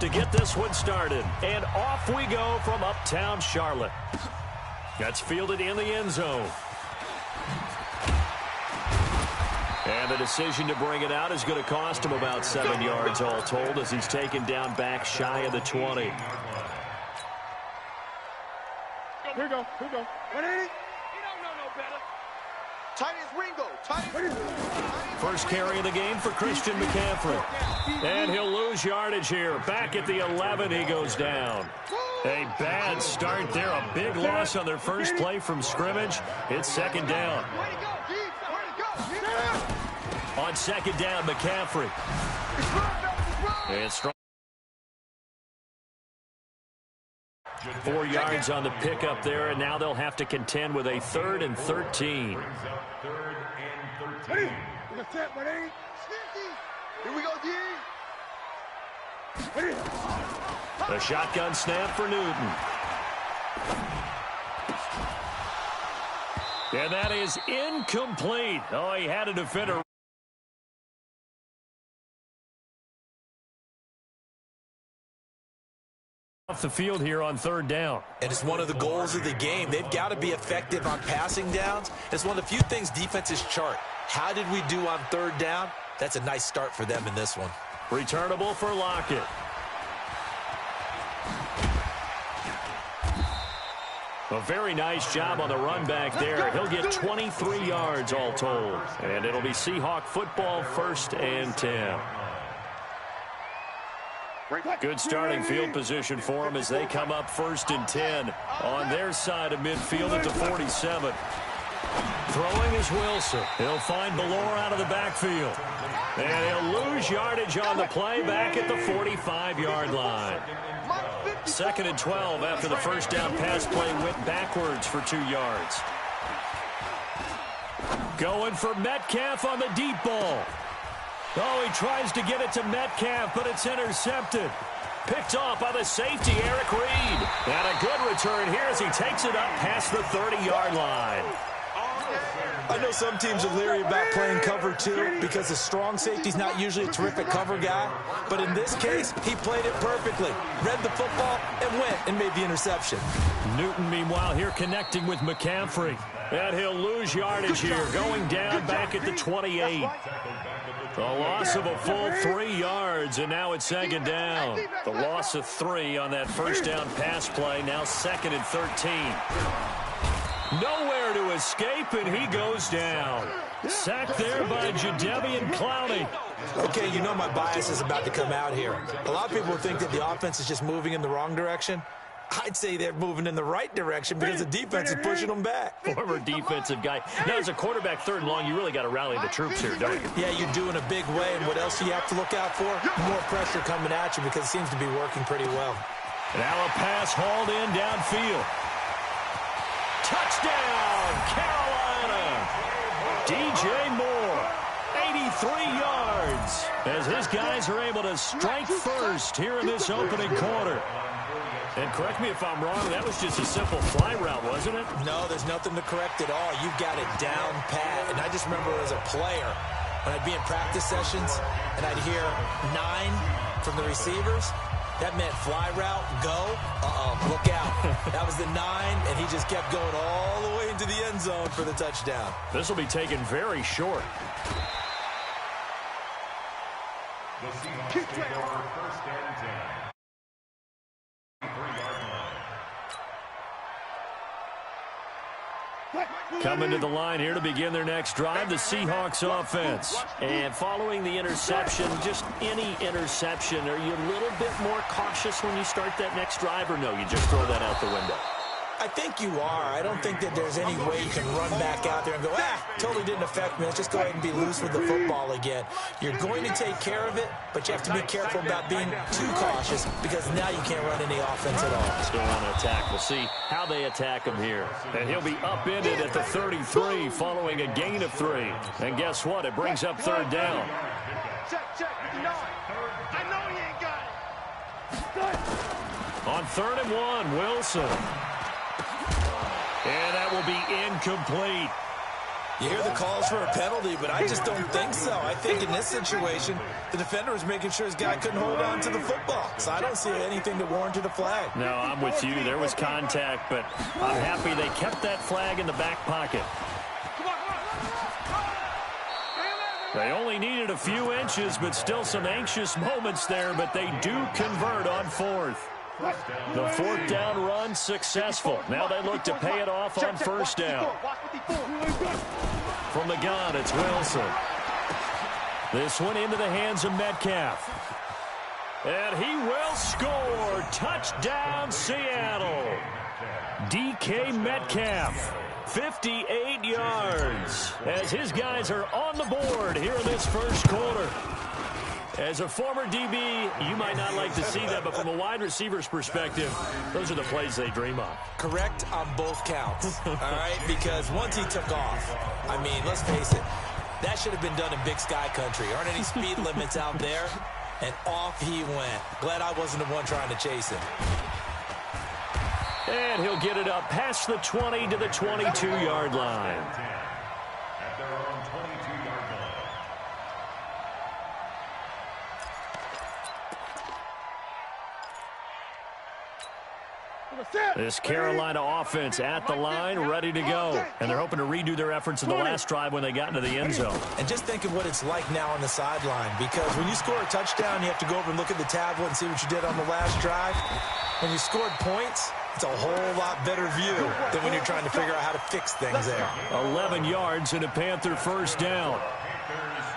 to get this one started. And off we go from uptown Charlotte. That's fielded in the end zone. And the decision to bring it out is going to cost him about 7 yards all told as he's taken down back shy of the 20. Here we go. 180. You don't know no better. Tight as Ringo. First carry of the game for Christian McCaffrey. And he'll lose yardage here. Back at the 11, he goes down. A bad start there. A big loss on their first play from scrimmage. It's second down. On second down, McCaffrey. And strong. 4 yards on the pickup there, and now they'll have to contend with a 3rd and 13. Here we go, D. A shotgun snap for Newton. And that is incomplete. Oh, he had a defender. Off the field here on 3rd down. And it's one of the goals of the game. They've got to be effective on passing downs. It's one of the few things defenses chart. How did we do on 3rd down? That's a nice start for them in this one. Returnable for Lockett. A very nice job on the run back there. He'll get 23 yards all told. And it'll be Seahawk football, 1st and 10. Good starting field position for them as they come up 1st and 10 on their side of midfield at the 47. Throwing is Wilson. He'll find Ballore out of the backfield. And he'll lose yardage on the play back at the 45-yard line. 2nd and 12 after the first down pass play went backwards for 2 yards. Going for Metcalf on the deep ball. Oh, he tries to get it to Metcalf, but it's intercepted. Picked off by the safety, Eric Reed. And a good return here as he takes it up past the 30-yard line. I know some teams are leery about playing cover 2 because the strong safety's not usually a terrific cover guy. But in this case, he played it perfectly. Read the football and went and made the interception. Newton, meanwhile, here connecting with McCaffrey. And he'll lose yardage here, going down back at the 28. A loss of a full 3 yards, and now it's 2nd down. The loss of 3 on that first down pass play, now 2nd and 13. Nowhere to escape, and he goes down. Sacked there by Jadeveon Clowney. Okay, you know my bias is about to come out here. A lot of people think that the offense is just moving in the wrong direction. I'd say they're moving in the right direction because the defense is pushing them back. Former defensive guy. Now, as a quarterback 3rd and long, you really got to rally the troops here, don't you? Yeah, you do in a big way. And what else do you have to look out for? More pressure coming at you because it seems to be working pretty well. Now a pass hauled in downfield. Touchdown, Carolina. DJ Moore, 83 yards, as his guys are able to strike first here in this opening quarter. And correct me if I'm wrong, that was just a simple fly route, wasn't it? No, there's nothing to correct at all. You've got it down pat. And I just remember as a player, when I'd be in practice sessions and I'd hear 9 from the receivers, that meant fly route, go, look out. That was the 9, and he just kept going all the way into the end zone for the touchdown. This will be taken very short. The Seahawks take over 1st and 10. Coming to the line here to begin their next drive, the Seahawks offense. And following the interception, just any interception, are you a little bit more cautious when you start that next drive, or no, you just throw that out the window? I think you are. I don't think that there's any way you can run back out there and go, totally didn't affect me. Let's just go ahead and be loose with the football again. You're going to take care of it, but you have to be careful about being too cautious because now you can't run any offense at all. Still on an attack. We'll see how they attack him here. And he'll be upended at the 33 following a gain of 3. And guess what? It brings up 3rd down. Check. I know he ain't got it. On 3rd and 1, Wilson. And that will be incomplete. You hear the calls for a penalty, but I just don't think so. I think in this situation, the defender was making sure his guy couldn't hold on to the football. So I don't see anything that warranted a flag. No, I'm with you. There was contact, but I'm happy they kept that flag in the back pocket. They only needed a few inches, but still some anxious moments there, but they do convert on fourth. The fourth down run successful. Now they look to pay it off on first down. From the gun, it's Wilson. This one into the hands of Metcalf. And he will score. Touchdown, Seattle. DK Metcalf, 58 yards, as his guys are on the board here in this first quarter. As a former DB, you might not like to see that, but from a wide receiver's perspective, those are the plays they dream of. Correct on both counts, all right? Because once he took off, I mean, let's face it, that should have been done in Big Sky country. Aren't any speed limits out there? And off he went. Glad I wasn't the one trying to chase him. And he'll get it up past the 20 to the 22-yard line. At their own 22-yard line. This Carolina offense at the line, ready to go. And they're hoping to redo their efforts in the last drive when they got into the end zone. And just think of what it's like now on the sideline, because when you score a touchdown, you have to go over and look at the tablet and see what you did on the last drive. When you scored points, it's a whole lot better view than when you're trying to figure out how to fix things there. 11 yards and a Panther first down.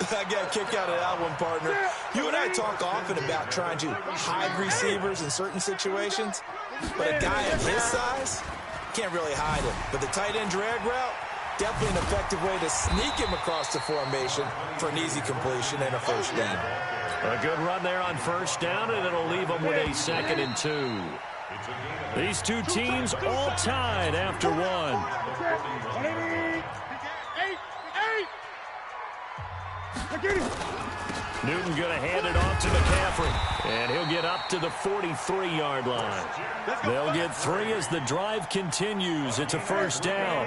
I got a kick out of that one, partner. You and I talk often about trying to hide receivers in certain situations, but a guy of his size can't really hide him. But the tight end drag route, definitely an effective way to sneak him across the formation for an easy completion and a first down. A good run there on first down, and it'll leave them with a 2nd and 2. These two teams all tied after one. Newton going to hand it off to McCaffrey, and he'll get up to the 43-yard line. They'll get 3 as the drive continues. It's a first down.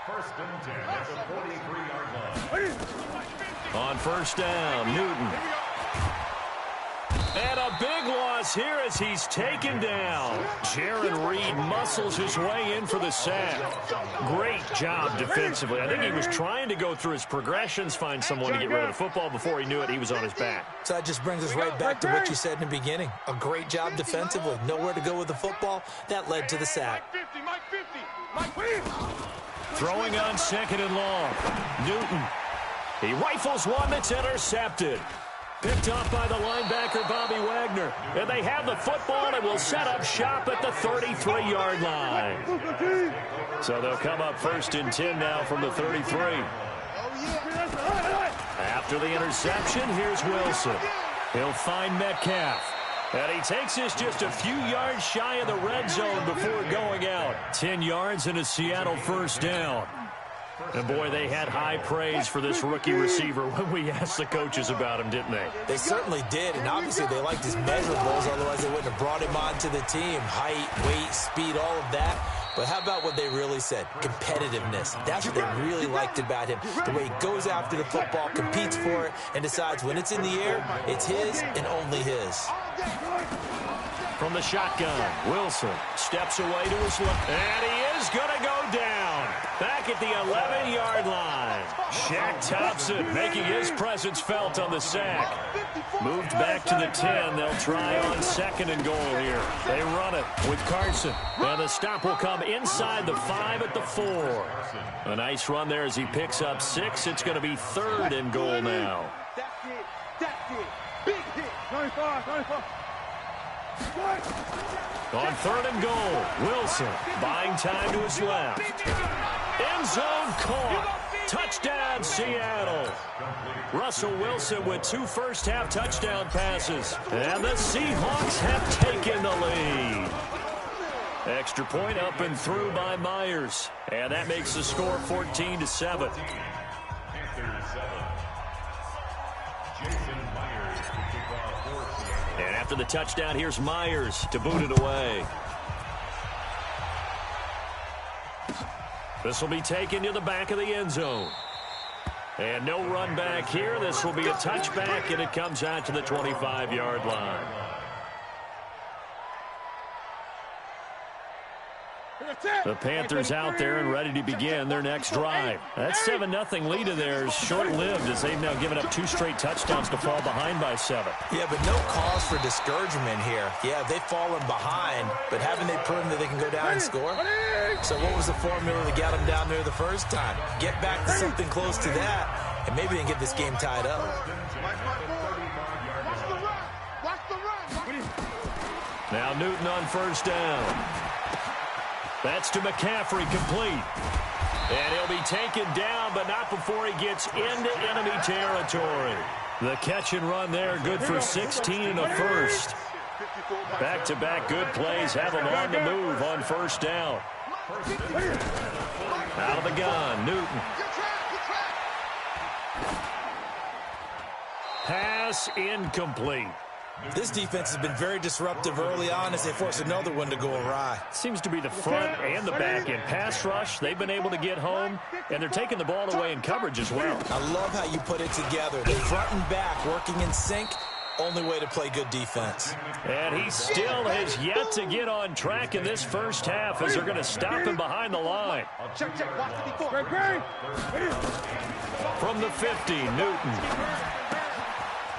First and 10 at the 43-yard line. On first down, Newton. And a big loss here as he's taken down. Jaron Reed muscles his way in for the sack. Great job defensively. I think he was trying to go through his progressions, find someone to get rid of the football. Before he knew it, he was on his back. So that just brings us right back to what you said in the beginning. A great job defensively. Nowhere to go with the football. That led to the sack. Throwing on 2nd and long. Newton. He rifles one that's intercepted. Picked off by the linebacker, Bobby Wagner. And they have the football and will set up shop at the 33-yard line. So they'll come up 1st and 10 now from the 33. After the interception, here's Wilson. He'll find Metcalf. And he takes this just a few yards shy of the red zone before going out. 10 yards and a Seattle first down. And, boy, they had high praise for this rookie receiver when we asked the coaches about him, didn't they? They certainly did, and obviously they liked his measurables, otherwise they wouldn't have brought him onto the team. Height, weight, speed, all of that. But how about what they really said? Competitiveness. That's what they really liked about him. The way he goes after the football, competes for it, and decides when it's in the air, it's his and only his. From the shotgun, Wilson steps away to his left, and he is going to go down. Back at the 11-yard line. Shaq Thompson making his presence felt on the sack. Moved back to the 10. They'll try on 2nd and goal here. They run it with Carson. And the stop will come inside the 5 at the 4. A nice run there as he picks up 6. It's going to be 3rd and goal now. That's it. That's it. Big hit. 95. On 3rd and goal, Wilson buying time to his left. End zone caught. Touchdown, Seattle. Russell Wilson with 2 first-half touchdown passes. And the Seahawks have taken the lead. Extra point up and through by Myers. And that makes the score 14-7. And after the touchdown, here's Myers to boot it away. This will be taken to the back of the end zone. And no run back here. This will be a touchback, and it comes out to the 25-yard line. The Panthers out there and ready to begin their next drive. That 7-0 lead of theirs short-lived as they've now given up 2 straight touchdowns to fall behind by 7. Yeah, but no cause for discouragement here. Yeah, they've fallen behind, but haven't they proven that they can go down and score? So what was the formula that got them down there the first time? Get back to something close to that, and maybe they can get this game tied up. Now Newton on first down. That's to McCaffrey, complete. And he'll be taken down, but not before he gets into enemy territory. The catch and run there, good for 16 and a first. Back-to-back good plays have him on the move on first down. Out of the gun, Newton. Pass incomplete. This defense has been very disruptive early on as they force another one to go awry. Seems to be the front and the back end. Pass rush, they've been able to get home, and they're taking the ball away in coverage as well. I love how you put it together. The front and back working in sync, only way to play good defense. And he still has yet to get on track in this first half as they're going to stop him behind the line. From the 50, Newton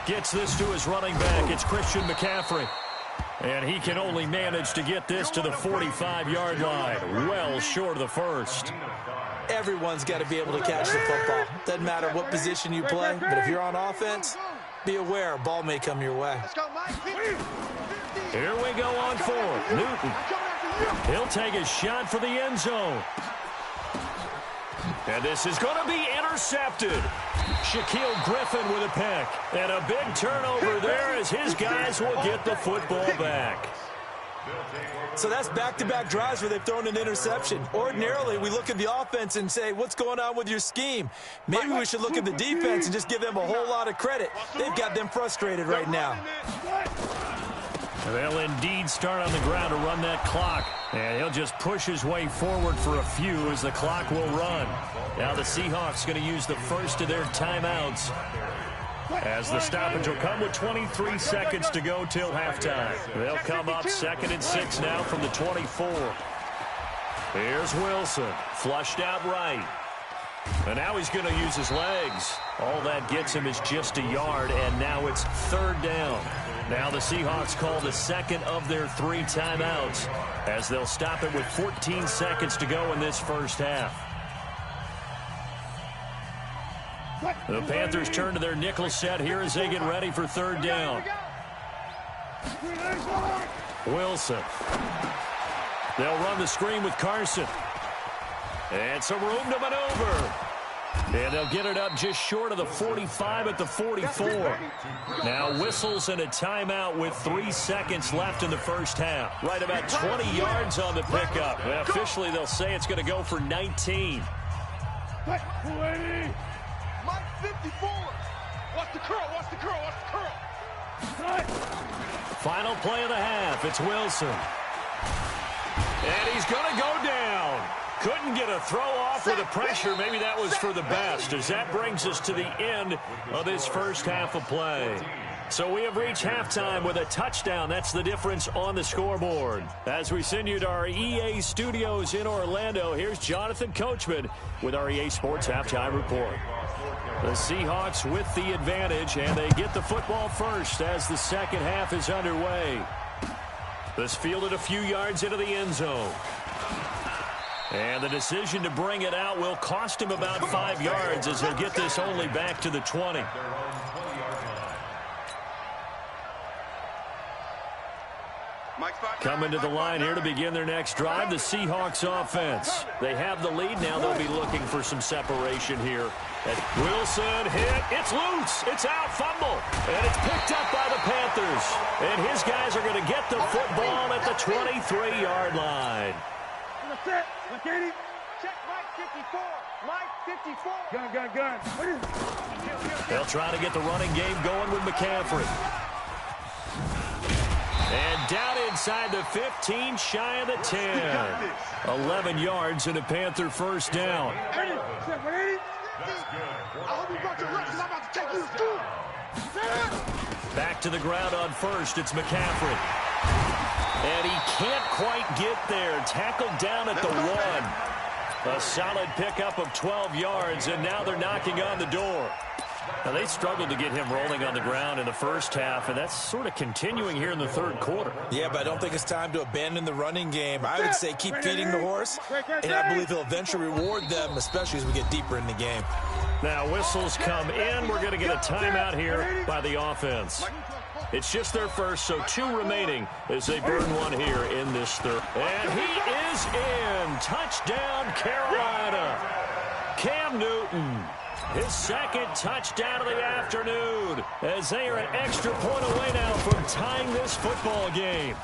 gets this to his running back. It's Christian McCaffrey. And he can only manage to get this to the 45-yard line. Well short of the first. Everyone's got to be able to catch the football. Doesn't matter what position you play, but if you're on offense, be aware a ball may come your way. Here we go on 4th. Newton. He'll take a shot for the end zone. And this is going to be intercepted. Shaquille Griffin with a pick. And a big turnover there as his guys will get the football back. So that's back-to-back drives where they've thrown an interception. Ordinarily, we look at the offense and say, what's going on with your scheme? Maybe we should look at the defense and just give them a whole lot of credit. They've got them frustrated right now. They'll indeed start on the ground to run that clock. And he'll just push his way forward for a few as the clock will run. Now the Seahawks going to use the first of their timeouts as the stoppage will come with 23 seconds to go till halftime. They'll come up 2nd and 6 now from the 24. Here's Wilson, flushed out right. And now he's going to use his legs. All that gets him is just a yard, and now it's 3rd down. Now the Seahawks call the second of their 3 timeouts as they'll stop it with 14 seconds to go in this first half. The Panthers turn to their nickel set here as they get ready for 3rd down. Wilson. They'll run the screen with Carson. And some room to maneuver. And they'll get it up just short of the 45 at the 44. Now whistles and a timeout with 3 seconds left in the first half. Right about 20 yards on the pickup. And officially, they'll say it's going to go for 19. Mike 54. Watch the curl, watch the curl, watch the curl. Final play of the half. It's Wilson. And he's going to go down. Couldn't get a throw off with the pressure. Maybe that was for the best, as that brings us to the end of this first half of play. So we have reached halftime with a touchdown. That's the difference on the scoreboard. As we send you to our EA studios in Orlando, here's Jonathan Coachman with our EA Sports Halftime Report. The Seahawks with the advantage, and they get the football first as the second half is underway. This fielded a few yards into the end zone. And the decision to bring it out will cost him about 5 yards as he'll get this only back to the 20. Coming to the line here to begin their next drive, the Seahawks offense. They have the lead. Now they'll be looking for some separation here. And Wilson hit. It's loose. It's out. Fumble. And it's picked up by the Panthers. And his guys are going to get the football at the 23-yard line. Check Mike 54. Mike 54. Gun. They'll try to get the running game going with McCaffrey. And down inside the 15, shy of the 10. 11 yards and a Panther first down. I hope you brought your reps, because I'm about to take you to school. Back to the ground on first. It's McCaffrey. And he can't quite get there. Tackled down at the 1. A solid pickup of 12 yards, and now they're knocking on the door. Now, they struggled to get him rolling on the ground in the first half, and that's sort of continuing here in the third quarter. Yeah, but I don't think it's time to abandon the running game. I would say keep feeding the horse, and I believe he'll eventually reward them, especially as we get deeper in the game. Now, whistles come in. We're going to get a timeout here by the offense. It's just their first, so 2 remaining as they burn one here in this third. And he is in. Touchdown, Carolina. Cam Newton. His second touchdown of the afternoon as they are an extra point away now from tying this football game.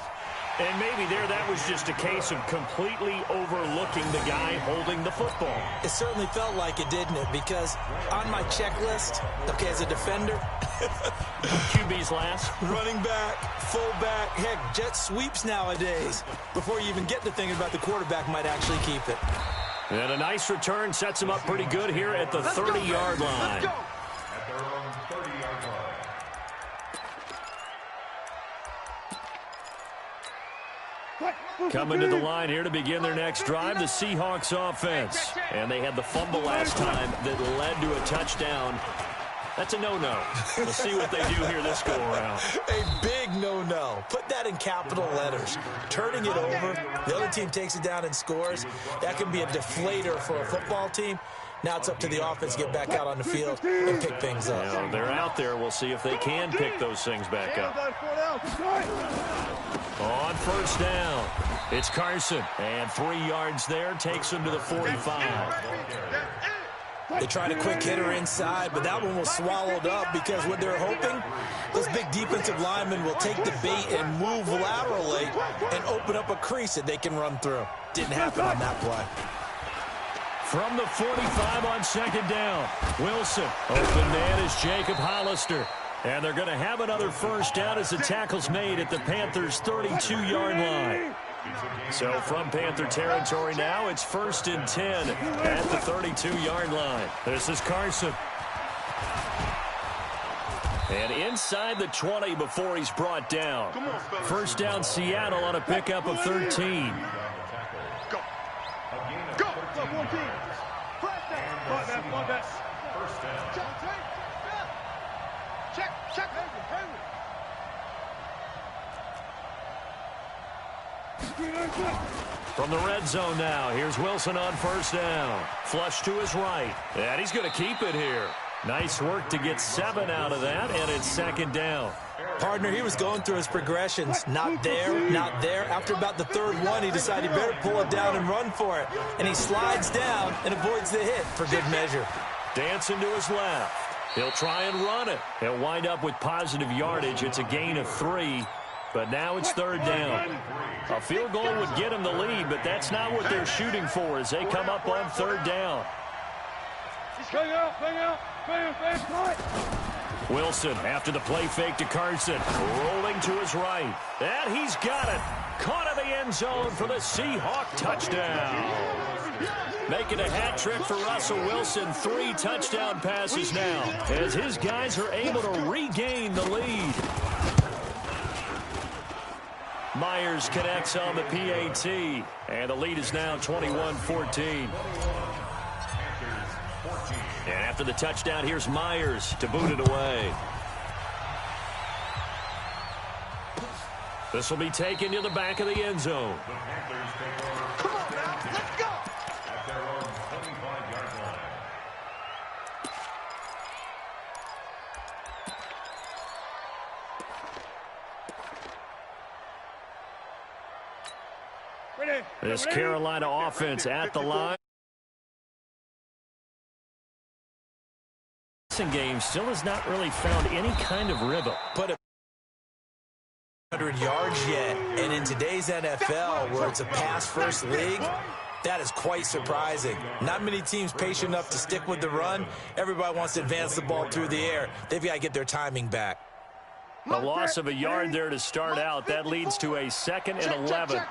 And maybe that was just a case of completely overlooking the guy holding the football. It certainly felt like it, didn't it? Because on my checklist, okay, as a defender, QB's last. running back, fullback, heck, jet sweeps nowadays. Before you even get to thinking about the quarterback might actually keep it. And a nice return sets him up pretty good here at the 30-yard line. At their own 30-yard line. Coming to the line here to begin their next drive, the Seahawks offense. And they had the fumble last time that led to a touchdown. That's a no-no. We'll see what they do here this go-around. A big no-no. Put that in capital letters. Turning it over, the other team takes it down and scores. That can be a deflator for a football team. Now it's up to the offense to get back out on the field and pick things up. Now, they're out there. We'll see if they can pick those things back up. On first down, it's Carson. And 3 yards there takes him to the 45. They tried a quick hitter inside, but that one was swallowed up because what they're hoping, those big defensive linemen will take the bait and move laterally and open up a crease that they can run through. Didn't happen on that play. From the 45 on second down, Wilson. Open man is Jacob Hollister. And they're going to have another first down as the tackle's made at the Panthers' 32-yard line. So from Panther territory now, it's 1st and 10 at the 32-yard line. This is Carson. And inside the 20 before he's brought down. First down, Seattle on a pickup of 13. Go. Go. First down. Check. From the red zone now, here's Wilson on first down. Flush to his right. And he's going to keep it here. Nice work to get 7 out of that, and it's second down. Partner, he was going through his progressions. Not there, not there. After about the third one, he decided he better pull it down and run for it. And he slides down and avoids the hit for good measure. Dancing to his left. He'll try and run it. He'll wind up with positive yardage. It's a gain of 3, but now it's third down. A field goal would get him the lead, but that's not what they're shooting for as they come up on third down. Wilson, after the play fake to Carson, rolling to his right. And he's got it. Caught in the end zone for the Seahawk touchdown. Making a hat trick for Russell Wilson. 3 touchdown passes now as his guys are able to regain the lead. Myers connects on the PAT, and the lead is now 21-14. And after the touchdown, here's Myers to boot it away. This will be taken to the back of the end zone. Come on now, let's go. At their own 25-yard line. This Carolina offense at the line. Game still has not really found any kind of rhythm. But 100 yards yet, and in today's NFL, where it's a pass-first league, that is quite surprising. Not many teams patient enough to stick with the run. Everybody wants to advance the ball through the air. They've got to get their timing back. A loss of a yard there to start out. That leads to a 2nd and 11.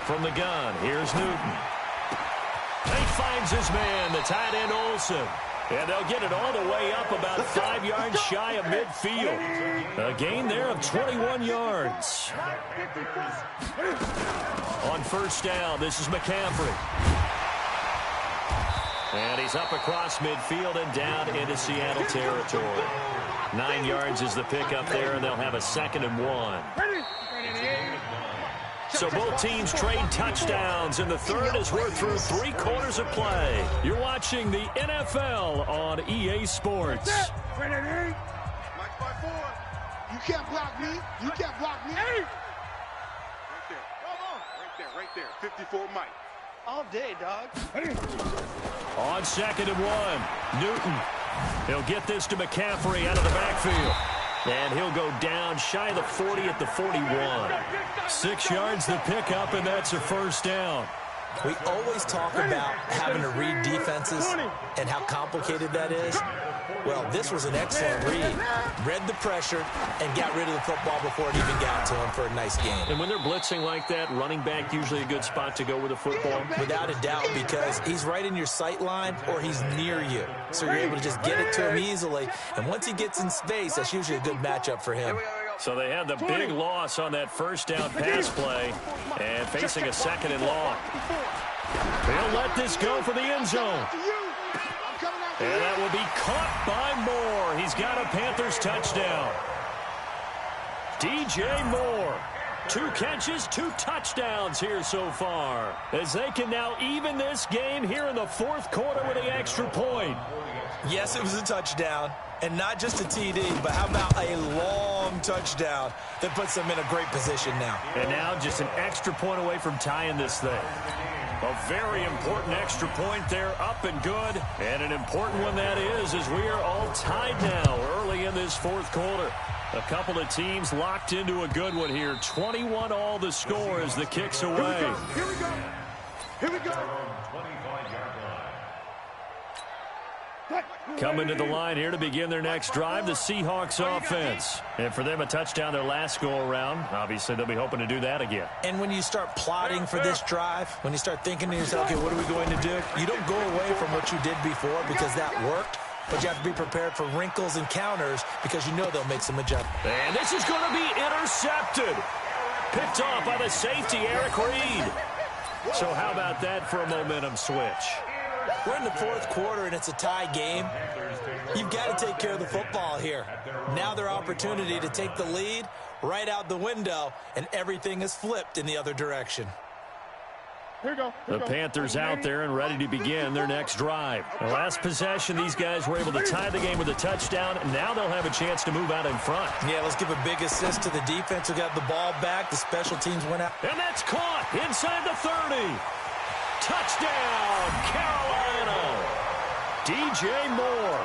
From the gun, here's Newton. He finds his man, the tight end Olsen. And they'll get it all the way up about 5 yards shy of midfield. A gain there of 21 yards. On first down, this is McCaffrey. And he's up across midfield and down into Seattle territory. 9 yards is the pickup there, and they'll have a 2nd and 1. So both teams trade touchdowns, and the third as we're through 3 quarters of play. You're watching the NFL on EA Sports. Mike by 4. You can't block me. You can't block me. Right there. 54 Mike. All day, dog. On 2nd and 1, Newton. He'll get this to McCaffrey out of the backfield. And he'll go down shy of the 40 at the 41. 6 yards the pickup, and that's a first down. We always talk about having to read defenses and how complicated that is. Well, this was an excellent read. Read the pressure and got rid of the football before it even got to him for a nice gain. And when they're blitzing like that, running back usually a good spot to go with the football? Without a doubt, because he's right in your sight line or he's near you. So you're able to just get it to him easily. And once he gets in space, that's usually a good matchup for him. So they had the big loss on that first down pass play and facing a 2nd and long. They'll let this go for the end zone. And that will be caught by Moore. He's got a Panthers touchdown. DJ Moore. 2 catches, 2 touchdowns here so far, as they can now even this game here in the 4th quarter with the extra point. Yes, it was a touchdown, and not just a TD, but how about a long touchdown that puts them in a great position now. And now just an extra point away from tying this thing. A very important extra point there, up and good. And an important one that is, as we are all tied now early in this 4th quarter. A couple of teams locked into a good one here. 21 all the score as the kick's away. Here we go. Here we go. Coming to the line here to begin their next drive, the Seahawks offense. And for them, a touchdown their last go-around. Obviously, they'll be hoping to do that again. And when you start plotting for this drive, when you start thinking to yourself, okay, what are we going to do? You don't go away from what you did before because that worked. But you have to be prepared for wrinkles and counters because you know they'll make some adjustments. And this is going to be intercepted. Picked off by the safety, Eric Reed. So how about that for a momentum switch? We're in the 4th quarter, and it's a tie game. You've got to take care of the football here. Now their opportunity to take the lead right out the window, and everything is flipped in the other direction. Here we go. The Panthers out there and ready to begin their next drive. The last possession, these guys were able to tie the game with a touchdown, and now they'll have a chance to move out in front. Yeah, let's give a big assist to the defense who got the ball back. The special teams went out. And that's caught inside the 30. Touchdown, Carolina. DJ Moore,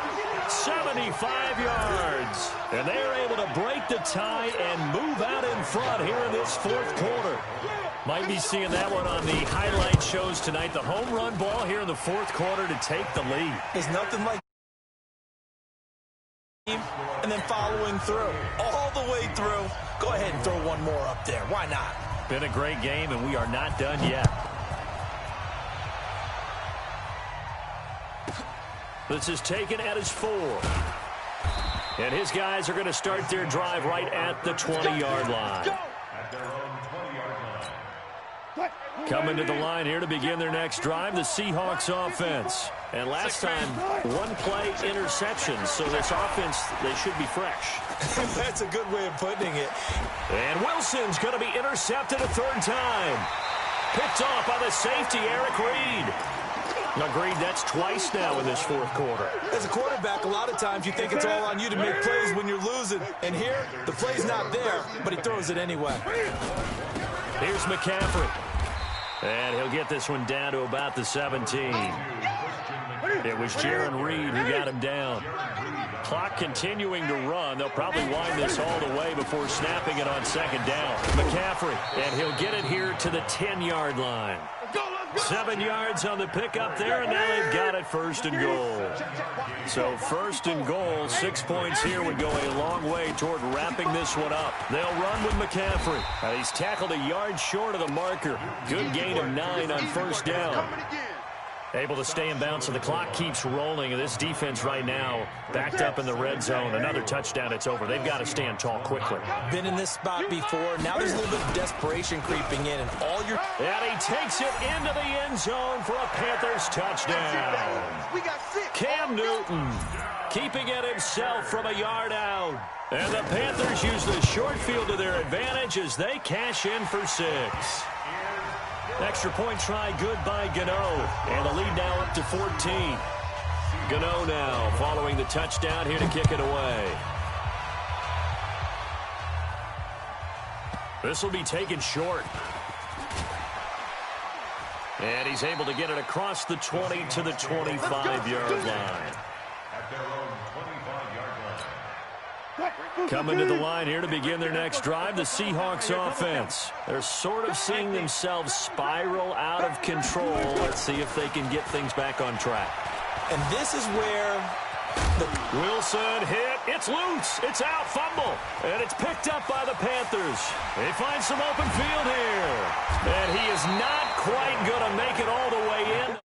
75 yards. And they're able to break the tie and move out in front here in this 4th quarter. Might be seeing that one on the highlight shows tonight. The home run ball here in the 4th quarter to take the lead. There's nothing like and then following through all the way through. Go ahead and throw one more up there. Why not? Been a great game, and we are not done yet. This is taken at his 4. And his guys are going to start their drive right at the 20-yard line. Coming to the line here to begin their next drive, the Seahawks offense. And last time, 1 play interception, so this offense, they should be fresh. That's a good way of putting it. And Wilson's going to be intercepted a 3rd time. Picked off by the safety, Eric Reed. Agreed, that's twice now in this 4th quarter. As a quarterback, a lot of times you think it's all on you to make plays when you're losing. And here, the play's not there, but he throws it anyway. Here's McCaffrey. And he'll get this one down to about the 17. It was Jaron Reed who got him down. Clock continuing to run. They'll probably wind this all the way before snapping it on 2nd down. McCaffrey, and he'll get it here to the 10-yard line. 7 yards on the pickup there, and now they've got it 1st and goal. So 1st and goal, 6 points here would go a long way toward wrapping this one up. They'll run with McCaffrey. He's tackled a yard short of the marker. Good gain of 9 on 1st down. Able to stay in bounds, so the clock keeps rolling. And this defense right now backed up in the red zone. Another touchdown, it's over. They've got to stand tall quickly. Been in this spot before. Now there's a little bit of desperation creeping in, and all your... And he takes it into the end zone for a Panthers touchdown. Cam Newton keeping it himself from a yard out. And the Panthers use the short field to their advantage as they cash in for 6. Extra point try good by Gano. And the lead now up to 14. Gano now following the touchdown here to kick it away. This will be taken short. And he's able to get it across the 20 to the 25-yard line. At their own 25-yard line. Coming to the line here to begin their next drive, the Seahawks offense. They're sort of seeing themselves spiral out of control. Let's see if they can get things back on track. And this is where Wilson hit. It's loose. It's out. Fumble. And it's picked up by the Panthers. They find some open field here. And he is not quite going to make it all the way in.